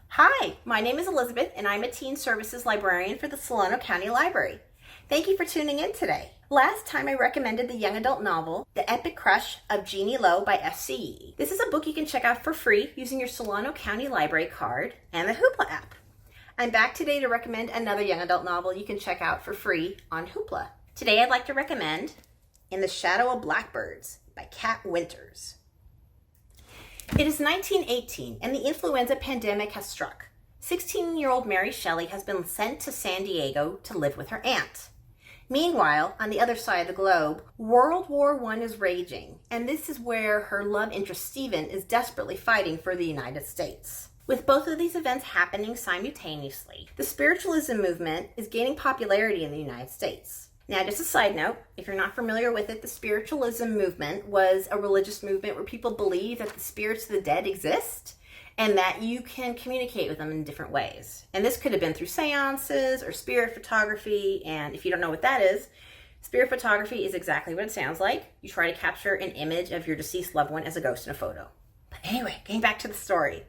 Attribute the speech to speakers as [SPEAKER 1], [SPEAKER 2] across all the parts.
[SPEAKER 1] Hi, my name is Elizabeth and I'm a Teen Services Librarian for the Solano County Library. Thank you for tuning in today. Last time I recommended the young adult novel, The Epic Crush of Jeannie Lowe by FCE. This is a book you can check out for free using your Solano County Library card and the Hoopla app. I'm back today to recommend another young adult novel you can check out for free on Hoopla. Today I'd like to recommend In the Shadow of Blackbirds by Kat Winters. It is 1918 and the influenza pandemic has struck. 16-year-old Mary Shelley has been sent to San Diego to live with her aunt. Meanwhile, on the other side of the globe, World War I is raging, and this is where her love interest Stephen is desperately fighting for the United States. With both of these events happening simultaneously, the spiritualism movement is gaining popularity in the United States. Now, just a side note, if you're not familiar with it, the spiritualism movement was a religious movement where people believe that the spirits of the dead exist and that you can communicate with them in different ways. And this could have been through seances or spirit photography, and if you don't know what that is, spirit photography is exactly what it sounds like. You try to capture an image of your deceased loved one as a ghost in a photo. But anyway, getting back to the story.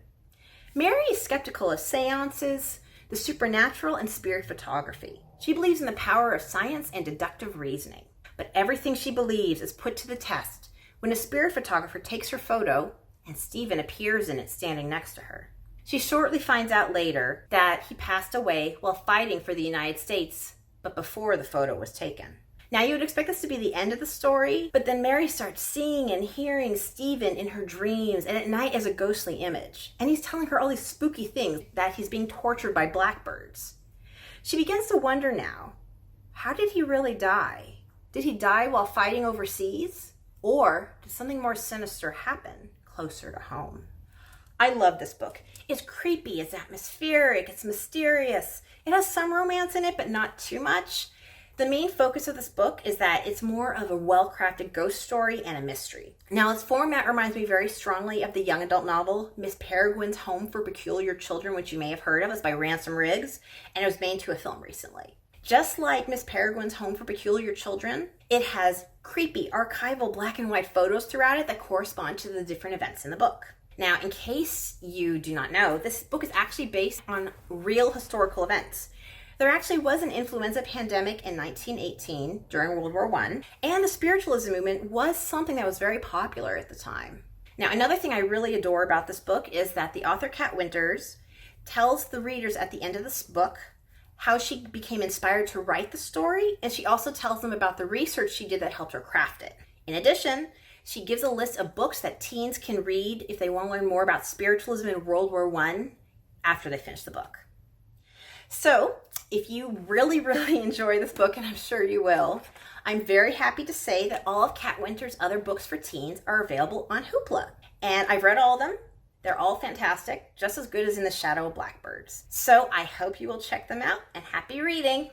[SPEAKER 1] Mary is skeptical of seances, the supernatural, and spirit photography. She believes in the power of science and deductive reasoning. But everything she believes is put to the test when a spirit photographer takes her photo and Stephen appears in it standing next to her. She shortly finds out later that he passed away while fighting for the United States, but before the photo was taken. Now you would expect this to be the end of the story, but then Mary starts seeing and hearing Stephen in her dreams and at night as a ghostly image. And he's telling her all these spooky things, that he's being tortured by blackbirds. She begins to wonder now, how did he really die? Did he die while fighting overseas? Or did something more sinister happen closer to home? I love this book. It's creepy, it's atmospheric, it's mysterious. It has some romance in it, but not too much. The main focus of this book is that it's more of a well-crafted ghost story and a mystery. Now, its format reminds me very strongly of the young adult novel Miss Peregrine's Home for Peculiar Children, which you may have heard of. It's by Ransom Riggs, and it was made into a film recently. Just like Miss Peregrine's Home for Peculiar Children, it has creepy archival black and white photos throughout it that correspond to the different events in the book. Now, in case you do not know, this book is actually based on real historical events. There actually was an influenza pandemic in 1918 during World War I, and the spiritualism movement was something that was very popular at the time. Now, another thing I really adore about this book is that the author, Kat Winters, tells the readers at the end of this book how she became inspired to write the story, and she also tells them about the research she did that helped her craft it. In addition, she gives a list of books that teens can read if they want to learn more about spiritualism in World War I after they finish the book. So, if you really enjoy this book, and I'm sure you will, I'm very happy to say that all of Kat Winters' other books for teens are available on Hoopla. And I've read all of them. They're all fantastic, just as good as In the Shadow of Blackbirds. So I hope you will check them out, and happy reading!